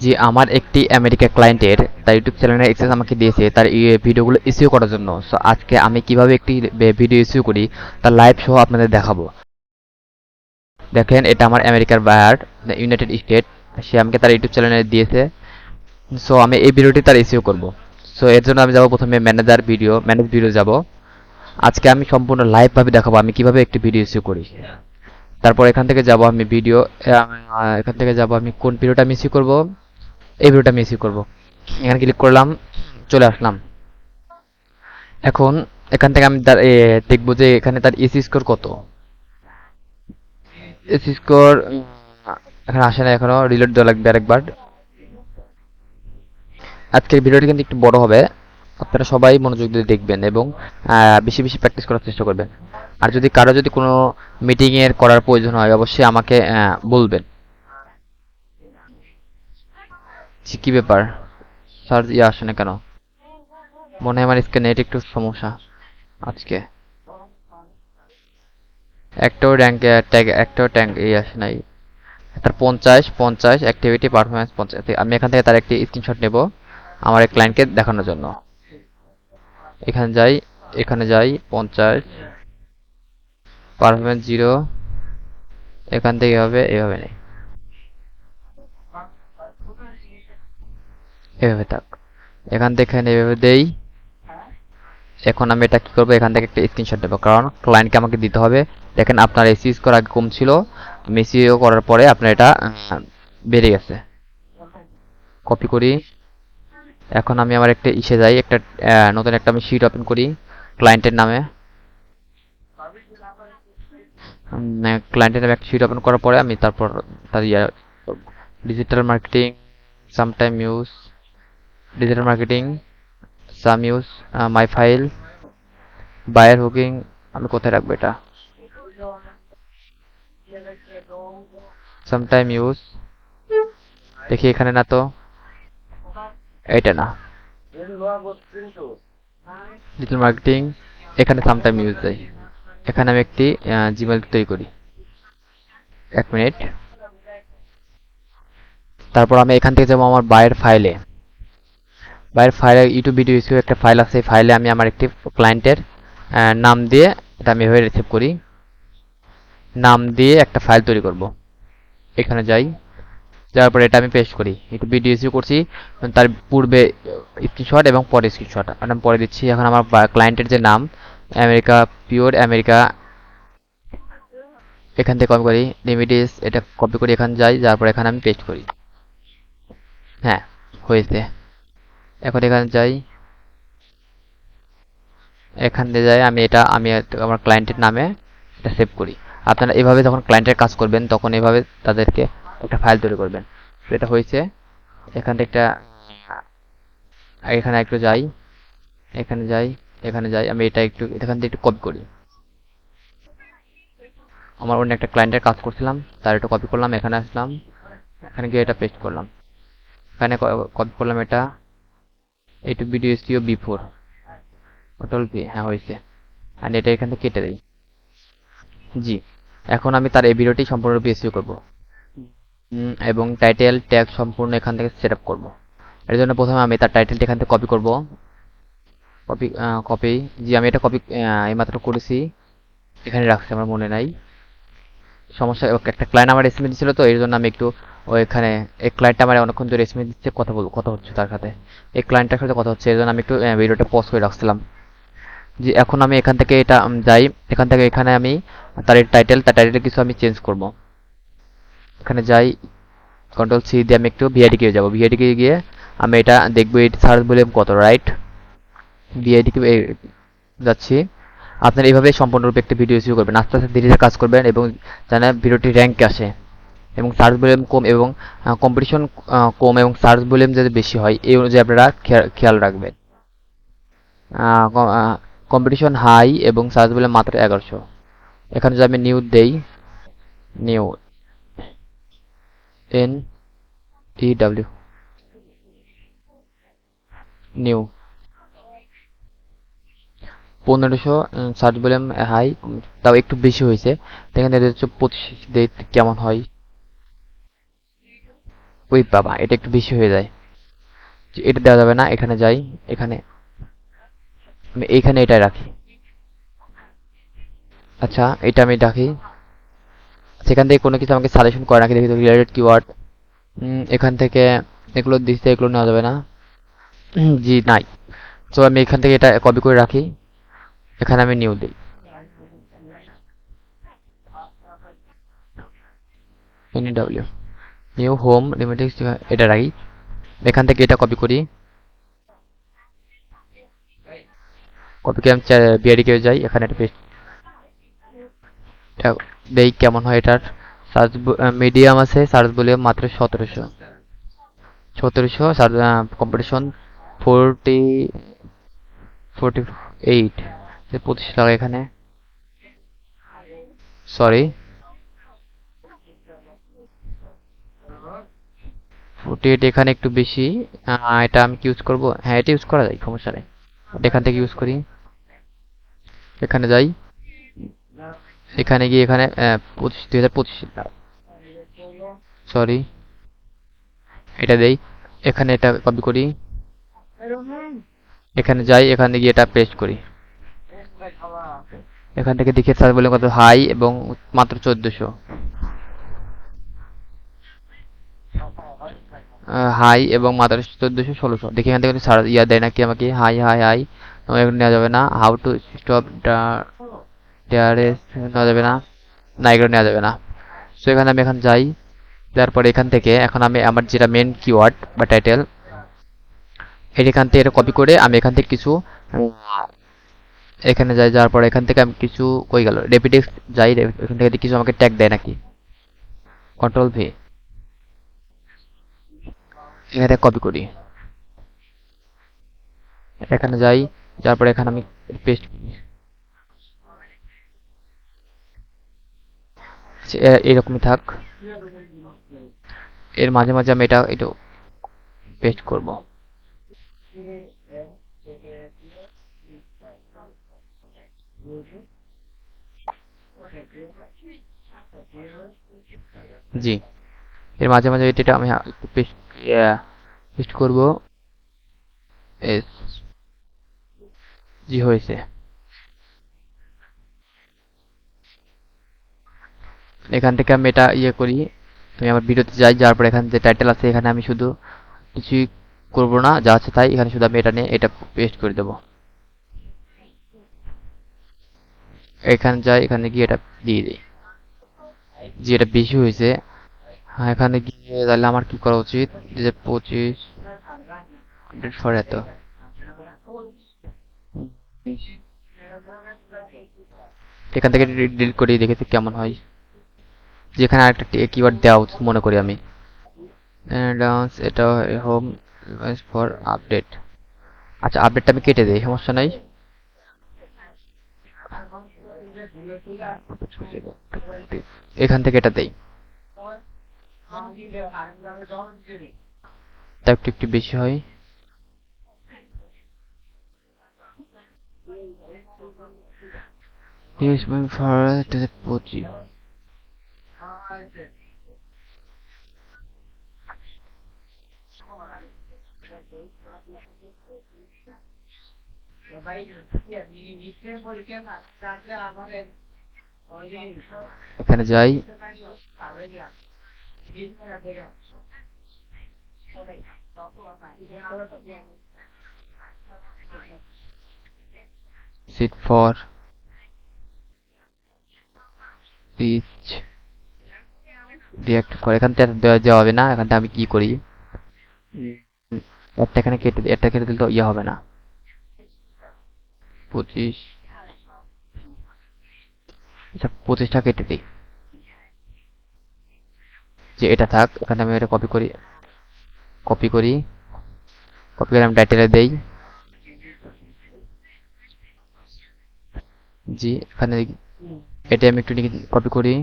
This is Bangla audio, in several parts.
যে আমার একটি আমেরিকা ক্লায়েন্টের তার ইউটিউব চ্যানেলের অ্যাক্সেস আমাকে দিয়েছে তার ভিডিওগুলো ইস্যু করার জন্য। সো আজকে আমি কিভাবে একটি ভিডিও ইস্যু করি তার লাইভ শো আপনাদের দেখাবো। দেখেন, এটা আমার আমেরিকার বায়ার, ইউনাইটেড স্টেট। সে আমাকে তার ইউটিউব চ্যানেলে দিয়েছে। সো আমি এই ভিডিওটি তার ইস্যু করব। সো এর জন্য আমি যাব প্রথমে ম্যানেজ ভিডিও যাব। আজকে আমি সম্পূর্ণ লাইভ ভাবে দেখাবো আমি কিভাবে একটি ভিডিও ইস্যু করি। তারপর এখান থেকে যাব আমি এখান থেকে যাব আমি কোন ভিডিওটা আমি ইস্যু করব। এই ভিডিওটা আমি ইস্যু করব। এখানে ক্লিক করলাম, চলে আসলাম। এখন এখান থেকে আমি দেখবো যে এখানে তার এসি স্কোর কত। এসি স্কোর এখানে আসে না এখনো, রিলোড দেওয়া লাগবে আরেকবার। আজকের ভিডিওটি কিন্তু একটু বড় হবে, আপনারা সবাই মনোযোগ দিয়ে দেখবেন এবং বেশি বেশি প্র্যাকটিস করার চেষ্টা করবেন। আর যদি কারো কোনো মিটিং এর করার প্রয়োজন হয় অবশ্যই আমাকে বলবেন। কি ব্যাপার, স্যার আসে না কেন? মনে হয় আমার স্ক্রিনে নেট একটু সমস্যা আজকে। একটাও ট্যাঙ্ক আসে নাই। তার 50 অ্যাক্টিভিটি পারফরমেন্স 50। আমি এখান থেকে তার একটি স্ক্রিনশট নেব আমার এক ক্লায়েন্টকে দেখানোর জন্য। এখানে যাই, 50 পারফরমেন্স 0। এখান থেকে এভাবে নেই, এভাবে থাক। এখান থেকে এভাবে দেই। এখন আমি এটা কি করবো, এখান থেকে একটা স্ক্রিনশট নেবো কারণ ক্লায়েন্টকে আমাকে দিতে হবে। দেখেন আপনার এসি স্কোর আগে কম ছিল, মেসিও করার পরে আপনার এটা বেড়ে গেছে। কপি করি। এখন আমি আমার একটা ইসে যাই, একটা নতুন একটা আমি শিট ওপেন করি ক্লায়েন্টের নামে। ক্লায়েন্টের নামে একটা শিট ওপেন করার পরে আমি তারপর তার digital marketing sometime use, digital marketing some use, my file, buyer hooking. আমি কোথায় রাখবো এটা? সামটাইম ইউজ, দেখি এখানে না তো, এটা না, ডিজিটাল মার্কেটিং। এখানে সামটাইম ইউজ দেয়। এখানে আমি একটি জিমেল তৈরি করি। 1 মিনিট। তারপর আমি এখান থেকে যাবো আমার বায়ের ফাইলে ইউটিউব ভিডিও হিসেবে একটা ফাইল আছে। এই ফাইলে আমি আমার একটি ক্লায়েন্টের নাম দিয়ে এটা আমি এভাবে রিসিভ করি। নাম দিয়ে একটা ফাইল তৈরি করব। এখানে যাই, যাওয়ার পরে এটা আমি পেস্ট করি। একটু ভিডিও ইস্যু করছি তার পূর্বে স্ক্রিনশট এবং পরে স্ক্রিনশট আমি পরে দিচ্ছি। এখন আমার ক্লায়েন্টের যে নাম আমেরিকা, পিওর আমেরিকা, এখান থেকে কপি করি। রেমিডিস এটা কপি করি, এখানে যাই, যাওয়ার পরে এখানে আমি পেস্ট করি। হ্যাঁ, হয়েছে। এখন এখানে যাই, এখান দিয়ে যাই আমি আমার ক্লায়েন্টের নামে এটা সেভ করি। আপনারা এভাবে যখন ক্লায়েন্টের কাজ করবেন তখন এভাবে তাদেরকে একটা ফাইল তৈরি করবেন। এটা হয়েছে। এখান থেকে একটা এখানে একটু যাই, এখানে যাই, এখানে যাই। আমি এটা একটু এখান থেকে একটু কপি করি। আমার অন্য একটা ক্লায়েন্টের কাজ করছিলাম, তার একটু কপি করলাম, এখানে আসলাম, এখানে গিয়ে এটা পেস্ট করলাম। এখানে কপি করলাম এটা, এইটু ভিডিও এসিও বিফোর ওটাল পি। হ্যাঁ, হয়েছে। আর এটা এখান থেকে কেটে দিই। জি, এখন আমি তার এই ভিডিওটি সম্পূর্ণরূপে এসইও করব এবং টাইটেল ট্যাগ সম্পূর্ণ এখান থেকে সেট আপ করবো। এর জন্য প্রথমে আমি তার টাইটেলটি এখান থেকে কপি করব। কপি। জি, আমি এটা কপি এইমাত্র করেছি, এখানে রাখছি, আমার মনে নাই। সমস্যা, একটা ক্লায়েন্ট আমার এসএমএস দিছিল তো এর জন্য আমি একটু ওইখানে এই ক্লায়েন্টটা আমার অনেকক্ষণ ধরে এসএমএস দিচ্ছে, কথা হচ্ছে তার সাথে, এই ক্লায়েন্টটার সাথে কথা হচ্ছে, এর জন্য আমি একটু ভিডিওটা পজ করে রাখছিলাম। জি, এখন আমি এখান থেকে এটা যাই, এখান থেকে এখানে আমি তার টাইটেল কিছু আমি চেঞ্জ করব। এখানে যাই, কন্ট্রোল সি দিয়ে আমি একটু ভিআইডি যাবো। ভিআইডি গিয়ে আমি এটা দেখবো এই সার্চ ভলিউম কত, রাইট? ভিআইডি যাচ্ছি। আপনারা এইভাবে সম্পূর্ণরূপে একটা ভিডিও শুরু করবেন, আস্তে আস্তে ধীরে ধীরে কাজ করবেন এবং যেন ভিডিওটি র্যাঙ্কে আসে এবং সার্চ ভলিউম কম এবং কম্পিটিশন কম এবং সার্চ ভলিউম যদি বেশি হয় এই অনুযায়ী আপনারা খেয়াল রাখবেন। কম্পিটিশন হাই এবং সার্চ ভলিউম মাত্র 1100। এখানে যদি আমি নিউ দেই, new N E W, new 1500 search volume high, তাও একটু বেশি হয়েছে। এখানে 25 কেমন হয়? ওই বাবা, এটা একটু বেশি হয়ে যায়। এটা দেওয়া যাবে না, এখানে যাই, এখানে আমি এইখানে এটা রাখি। আচ্ছা, এটা আমি রাখি। সেখান থেকে কোনো কিছু আমাকে সাজেশন করে নাকি দেখি তো, রিলেটেড কিওয়ার্ড। এখান থেকে এগুলো দিচ্ছে, এগুলো নেওয়া যাবে না। জি নাই। তো আমি এখান থেকে এটা কপি করে রাখি, এখানে আমি নিউ দিই। NW নিউ হোম লিমিটেড, এটা রাখি। এখান থেকে এটা কপি করি, কপি করে আমি বিআরডি কেউ যাই, এখানে একটা পেস্ট দেই কেমন হয় এটার। সার্চ মিডিয়াম আছে, সার্চ ভলিউম মাত্র 1700। 1700 কম্পিটিশন 40 48, 25 টাকা এখানে। সরি, 48 এখানে একটু বেশি। এটা আমি কি ইউজ করবো? হ্যাঁ, এটা ইউজ করা যায়, সমস্যা নেই। এখান থেকে ইউজ করি, এখানে যাই, এখানে গিয়ে এখানে 2025, সরি, এটা দেই, এখানে এটা কপি করি, এখানে যাই, এখানে গিয়ে এটা পেস্ট করি। এখান থেকে দেখে সার্চ বলে কত হাই এবং মাত্র 1400। হাই এবং মাত্র 1400 1600, দেখি এখান থেকে ইয়া দেয় নাকি আমাকে। হাই হাই হাই, এগুলো নেওয়া যাবে না। হাউ টু স্টপ DRS নেওয়া যাবে না, না এগুলো নেওয়া যাবে না। সো এখানে আমি এখন যাই, তারপরে এখান থেকে এখন আমি আমার যেটা মেন কিওয়ার্ড বা টাইটেল, এখান থেকে এটা কপি করে আমি এখান থেকে কিছু এখানে যাই, যাওয়ার পরে এখান থেকে আমি কিছু কই গেল রেপিটেক্স যাই, এখান থেকে কিছু আমাকে ট্যাগ দেয় নাকি। কন্ট্রোল ভি, এখানে থেকে কপি করি, এখানে যাই, যাওয়ার পরে এখানে আমি পেস্ট, এরকমই থাক। এর মাঝে মাঝে আমি এটা একটু পেস্ট করব। জি, এর মাঝে মাঝে এটা আমি একটু পেস্ট পেস্ট করব। এস, জি হয়েছে। এখান থেকে আমি এটা ইয়ে করি, আমি আমার ভিডিওতে যাই, যাওয়ার পর এখানে যে টাইটেল আছে এখানে আমি শুধু কিছুই করবো না, যা আছে তাই, এখানে শুধু আমি এটা নিয়ে এটা পেস্ট করে দেবো। এখানে যাই, এখানে গিয়ে এটা দিয়ে দিই। জি, এটা বেশি হয়েছে। হ্যাঁ, এখানে গিয়ে তাহলে আমার কি করা উচিত, যে 25 ফর এত, এখান থেকে ডিলিট করে দেখেছি কেমন হয়। যেখানে আরেকটা কিওয়ার্ড দেওয়া উচিত মনে করি আমি। এটা হোম ফর আপডেট। আচ্ছা, আপডেটটা আমি কেটে দিই, সমস্যা নাই। এখান থেকে এটা দেই, তা একটু একটু বেশি হয়। ফর 25, এখানে যাই, সিট ফর রিচ ডিরেক্ট করে, এখান থেকে দেওয়া দেওয়া হবে না। এখান থেকে আমি কি করি, একটা এখানে কেটে দিই, একটা কেটে দিলে তো ইয়ে হবে না। 25, আচ্ছা 25টা কেটে দিই, যে এটা থাক। এখানে আমি এটা কপি করি, কপি করি, কপি করে আমি টাইটেলে দেই। জি, এখানে এটা আমি একটু কপি করি,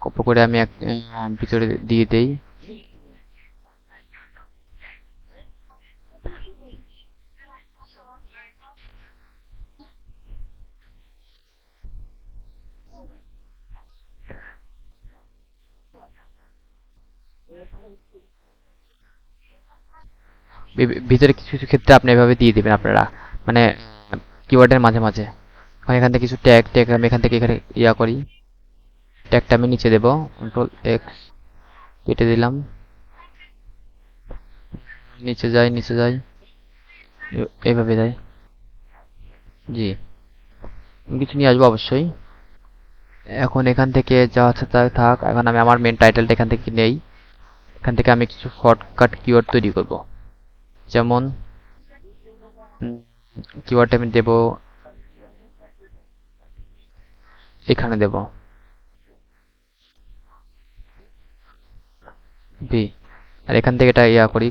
কপি করে আমি ভিতরে দিয়ে দেই। ভিতরে কিছু কিছু ক্ষেত্রে আপনি এভাবে দিয়ে দিবেন আপনারা, মানে কিওয়ার্ডের মাঝে মাঝে। এখন এখান থেকে কিছু ট্যাগ ট্যাগ আমি এখান থেকে এখানে করি, ট্যাগটা আমি নিচে দেব, কন্ট্রোল এক্স কেটে দিলাম, নিচে যাই নিচে যাই, এইভাবে যাই। জি, আমি কিছু নিয়ে আসবো অবশ্যই। এখন এখান থেকে যা আছে তাই থাক, এখন আমি আমার মেন টাইটেলটা এখান থেকে নেই। এখান থেকে আমি কিছু শর্টকাট কিওয়ার্ড তৈরি করব, যেমন কিওয়ার্ড আমি দেব, এখানে দেব বি, আর এখান থেকে এটা করি,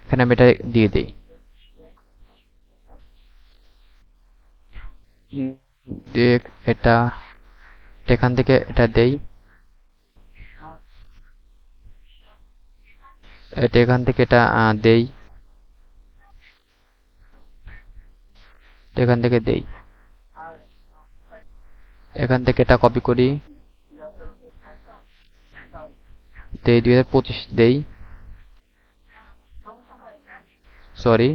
এখানে আমি এটা দিয়ে দিই। দেখ এটা, এখান থেকে এটা দেই, এটা এখান থেকে এটা দেই, এখান থেকে দেই, এখান থেকে এটা কপি করি, দেই 2025 দেই, সরি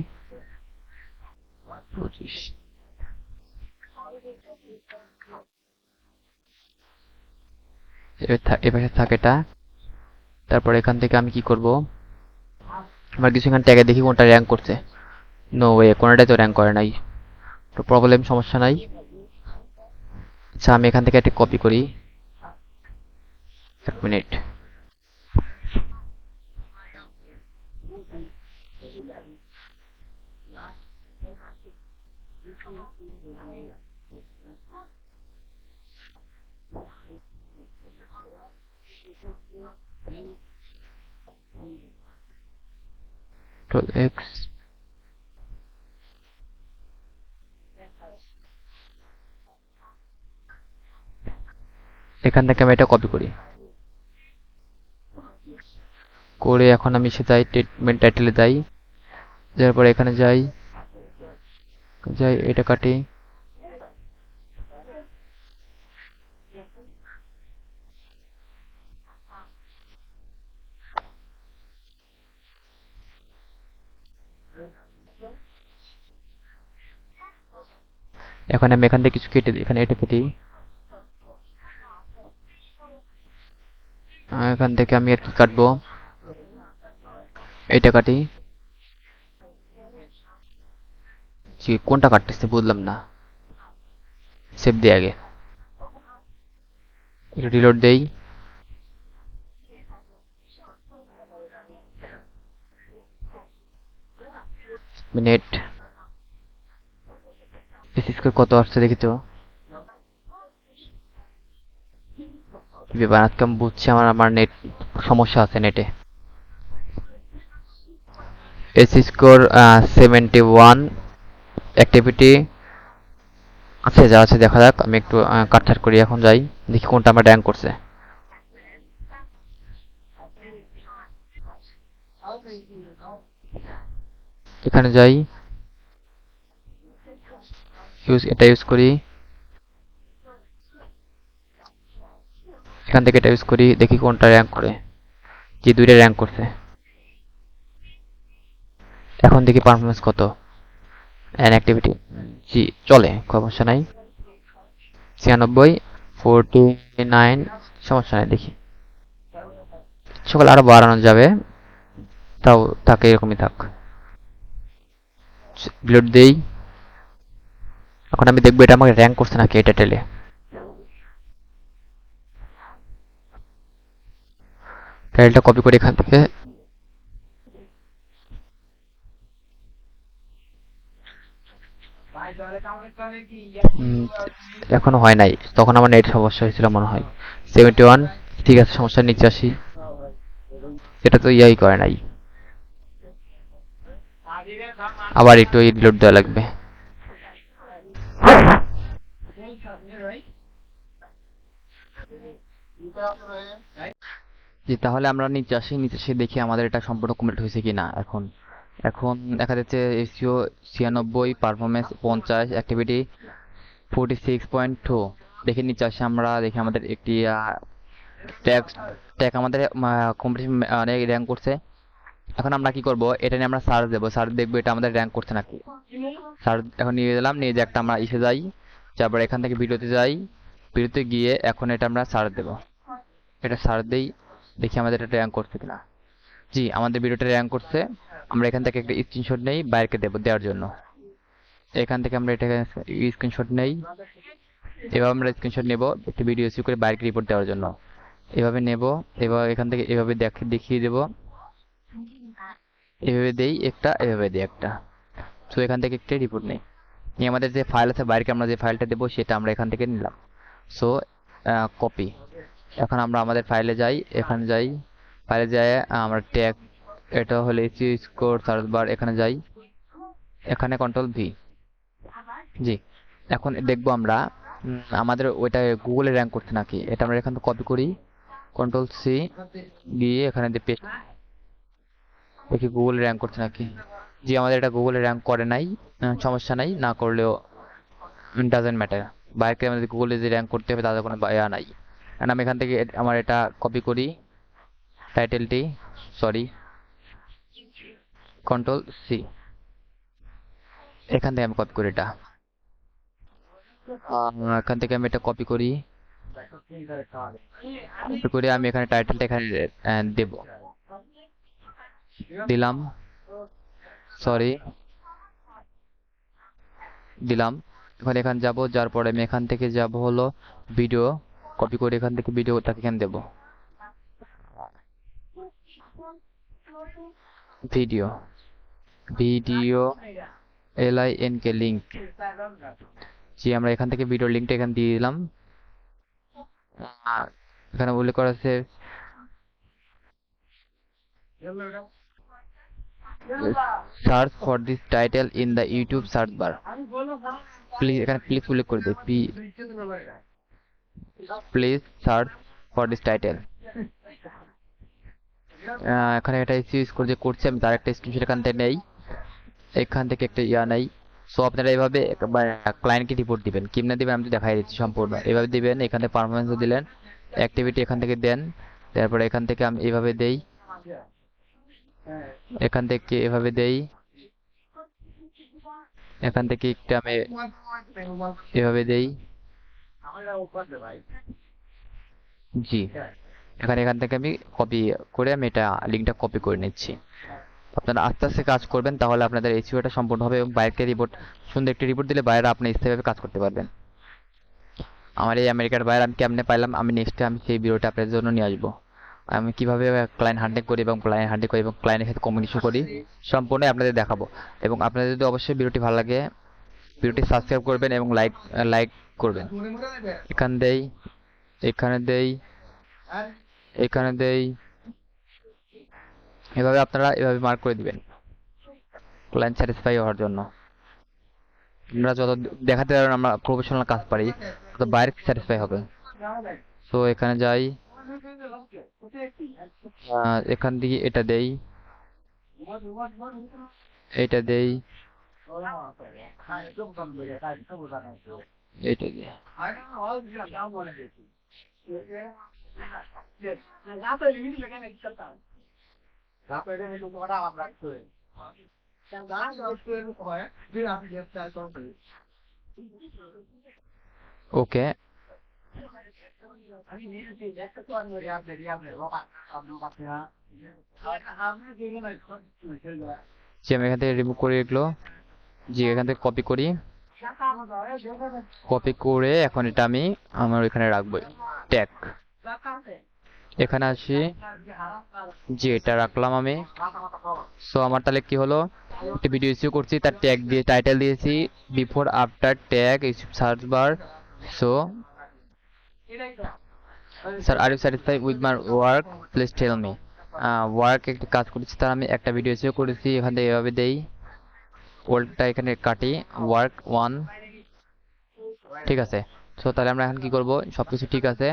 25, এপাশে থাকে এটা। তারপর এখান থেকে আমি কি করব, আমার কিছু এখানে ট্যাগে দেখি কোনটা র্যাঙ্ক করছে। নো ওয়ে, কোনটাই তো র্যাঙ্ক করে নাই, তো প্রবলেম, সমস্যা নাই। আচ্ছা আমি এখান থেকে একটা কপি করি, এক মিনিট। কন্ট্রোল এক্স, এখান থেকে আমি এটা কপি করি, করে এখন আমি সে যাই ট্রিটমেন্ট টাইটেলে যাই, যাওয়ার পরে এখানে যাই, এটা কাটি, এখন আমি এখান থেকে কিছু কেটে দিই, এখানে এটা কেটে, এখান থেকে আমি আর কি কাটবো, এটা কাটি। কোনটা কাটতেছে বুঝলাম না, সেভ দিই আগে, একটু রিলোড দেই, মিনিট, স্কোর কত আসছে দেখি তো। কি ব্যাপার, আজকে আমি বুঝছি আমার আমার নেট সমস্যা আছে নেটে। এস স্কোর 71, অ্যাক্টিভিটি আছে, যা আছে দেখা যাক। আমি একটু কাটছাট করি, এখন যাই দেখি কোনটা আমার র্যাঙ্ক করছে। এখানে যাই, এটা ইউজ করি, এখান থেকে এটা ইউজ করি, দেখি কোনটা র্যাঙ্ক করে। যে দুইটা র্যাঙ্ক করছে, এখন দেখি পারফরমেন্স কত, অ্যান অ্যাক্টিভিটি, জি চলে, সমস্যা নাই। 96, 49, সমস্যা নাই, দেখি সকাল আরো বাড়ানো যাবে, তাও থাকে এরকমই থাক। রিলোড দেই, এখন আমি দেখবো এটা আমাকে র্যাঙ্ক করছে নাকি এটা টেলে। টাইটেলটা কপি করে এখান থেকে, এখনো হয় নাই, তখন আমার নেট সমস্যা হয়েছিল মনে হয়। 71, ঠিক আছে, সমস্যা, নিচে আসি, এটা তো ইয়াই করে নাই, আবার একটু রিলোড দেওয়া লাগবে। জি, তাহলে আমরা নিচে আসি, নিচে এসে দেখি আমাদের এটা সম্পূর্ণ কমপ্লিট হয়েছে কিনা। এখন এখন দেখা যাচ্ছে এসিও 96, পারফরমেন্স 50, অ্যাক্টিভিটি 46.2। দেখে নিচে আসি আমরা, দেখি আমাদের একটি ট্যাগ ট্যাগ আমাদের কম্পিটিশন অনেক র্যাঙ্ক করছে। এখন আমরা কি করব, এটা নিয়ে আমরা সার্চ দেবো, সার্চ দেখবো এটা আমাদের র্যাঙ্ক করছে নাকি। সার্চ এখন নিয়ে দিলাম, নিয়ে যে একটা আমরা ইসে যাই, তারপর এখান থেকে ভিডিওতে যাই, ভিডিওতে গিয়ে এখন এটা আমরা সার্চ দেবো। এটা সার্চ দেই, দেখি আমাদের এটা র্যাঙ্ক করছে কিনা। জি, আমাদের ভিডিওটা র্যাঙ্ক করছে। আমরা এখান থেকে একটা স্ক্রিনশট নেই বাইরকে দেওয়ার জন্য। এখান থেকে আমরা এটা স্ক্রিনশট নেই, এভাবে আমরা স্ক্রিনশট নেব একটা ভিডিও সেভ করে বাইরকে রিপোর্ট দেওয়ার জন্য। এভাবে নেব, এবার এখান থেকে এভাবে দেখিয়ে দেব, এভাবে দেই একটা, এভাবে দেই একটা। তো এখান থেকে একটা রিপোর্ট নেই, নিয়ে আমাদের যে ফাইল আছে বাইরকে আমরা যে ফাইলটা দেবো সেটা আমরা এখান থেকে নিলাম। So copy. এখন আমরা আমাদের ফাইলে যাই, এখানে যাই, ফাইলে যাই, আমরা ট্যাগ, এটা হলে স্কোর সার্চ বার, এখানে যাই, এখানে কন্ট্রোল ভি। জি, এখন দেখবো আমরা আমাদের ওইটা গুগলে র্যাঙ্ক করছে নাকি। এটা আমরা এখান থেকে কপি করি, কন্ট্রোল সি, গিয়ে এখানে দিয়ে পেস্ট, দেখি গুগলে র্যাঙ্ক করছে নাকি। জি, আমাদের এটা গুগলে র্যাঙ্ক করে নাই, সমস্যা নাই, না করলেও ডাজেন্ট ম্যাটার। বাইরে আমাদের গুগলে যে র্যাঙ্ক করতে হবে তাদের কোনো ইয়া নাই। And আমি এখান থেকে আমার এটা কপি করি, টাইটেলটি, সরি, কন্ট্রোল সি, এখান থেকে আমি কপি করি এটা। এখান থেকে আমি এটা কপি করি, কপি করে আমি এখানে টাইটেলটা এখানে দেব, দিলাম, সরি, দিলাম। এখন এখানে যাব, যার পরে আমি এখান থেকে যাব হলো ভিডিও, কপি করে এখান থেকে ভিডিওটাকে এখানে দেব, ভিডিও, ভিডিও, LINK লিঙ্ক। জি, আমরা এখান থেকে ভিডিও লিঙ্কটা এখানে দিয়ে দিলাম। এখানে উল্লেখ করা আছে search for this title in the YouTube search bar. Please এখানে প্লিজ উল্লেখ করে দিই, please search for this title. এখানে এটা ইউজ করে যে করছি আমি, তার একটা স্ক্রিনশট এখান থেকে নেই, এখান থেকে একটা নেই। সো আপনারা এইভাবে ক্লায়েন্টকে রিপোর্ট দিবেন, কেমনে দিবেন আমি তো দেখাই দিচ্ছি সম্পূর্ণ। এইভাবে দিবেন, এখান থেকে পারফরমেন্স দিলেন, অ্যাক্টিভিটি এখান থেকে দেন, তারপরে এখান থেকে আমি এইভাবে দেই, এখান থেকে এভাবে দেই, এখান থেকে একটা আমি এভাবে দেই। জি, এখান থেকে আমি কপি করে আমি এটা লিঙ্কটা কপি করে নিচ্ছি। আপনারা আস্তে আস্তে কাজ করবেন, তাহলে আপনাদের এসইওটা সম্পূর্ণ হবে এবং বাইরেকে রিপোর্ট, সুন্দর একটি রিপোর্ট দিলে বাইরে আপনি স্থায়ীভাবে কাজ করতে পারবেন। আমার এই আমেরিকার বাইরে আমি কেমনে পাইলাম, আমি নেক্সটে আমি সেই ভিডিওটা আপনাদের জন্য নিয়ে আসবো। আমি কিভাবে ক্লায়েন্ট হান্টিং করি এবং ক্লায়েন্টের সাথে কমিউনিকেশন করি সম্পূর্ণ আপনাদের দেখাবো। এবং আপনাদের যদি অবশ্যই ভিডিওটি ভালো লাগে, ভিডিওটি সাবস্ক্রাইব করবেন এবং লাইক করবেন। এখান দেই, এখানে দেই, এখানে দেই, এভাবে আপনারা এভাবে মার্ক করে দিবেন ক্লায়েন্ট স্যাটিসফাই হওয়ার জন্য। আমরা যত দেখাতে পারবেন আমরা প্রফেশনাল কাজ পারি, তত বাইরে স্যাটিসফাই হবে। সো এখানে যাই, এখান থেকে এটা দেই, এটা দেই, এটা দেই। ওকে, জি আমি এখান থেকে রিমুভ করে এগুলো, জি এখান থেকে কপি করি, কপি করে এখন এটা আমি আমার এখানে রাখবো, ট্যাগ, এখানে আসি, জি এটা রাখলাম আমি। সো আমার তাহলে কি হলো, একটা ভিডিও ইস্যু করছি, তার ট্যাগ দিয়ে টাইটেল দিয়েছি before after tag search bar. So sir are you satisfy with my work, please tell me. Work একটা কাজ করেছি, তার আমি একটা ভিডিও ইস্যু করেছি, এখান থেকে এভাবে দেই, ওল্ডটা এখানে কাটি, ওয়ার্ক 1, ঠিক আছে। সো তাহলে আমরা এখন কি করব, সবকিছু ঠিক আছে,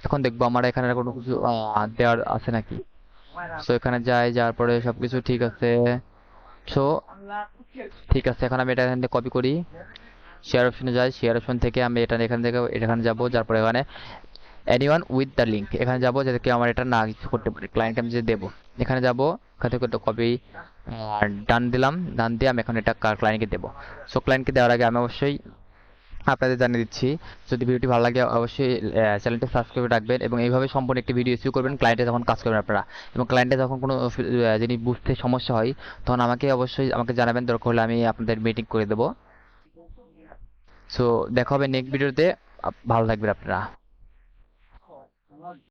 এখন দেখবো আমার এখানে কোনো কিছু দেওয়ার আছে নাকি। সো এখানে যাই, যাওয়ার পরে সবকিছু ঠিক আছে। সো ঠিক আছে, এখন আমি এটা এখান থেকে কপি করি, শেয়ার অপশনে যাই, শেয়ার অপশন থেকে আমি এটা এখান থেকে এখানে যাব, যার পরে এখানে এনিওয়ান উইথ দ্য লিঙ্ক, এখানে যাবো যাতে কেউ আমার এটা না কিছু করতে পারে। ক্লায়েন্ট আমি যে দেবো, এখানে যাবো, এখান থেকে কপি ডান দিলাম, ডান দিয়ে আমি এখন এটা ক্লায়েন্টকে দেবো। সো ক্লায়েন্টকে দেওয়ার আগে আমি অবশ্যই আপনাদের জানিয়ে দিচ্ছি, যদি ভিডিওটি ভালো লাগে অবশ্যই চ্যানেলটি সাবস্ক্রাইব রাখবেন এবং এইভাবে সম্পূর্ণ একটি ভিডিও ইস্যু করবেন ক্লায়েন্টে যখন কাজ করবেন আপনারা। এবং ক্লায়েন্টে যখন কোনো জিনিস বুঝতে সমস্যা হয় তখন আমাকে জানাবেন, দরকার হলে আমি আপনাদের মিটিং করে দেবো। সো দেখা হবে নেক্সট ভিডিওতে। ভালো থাকবেন আপনারা।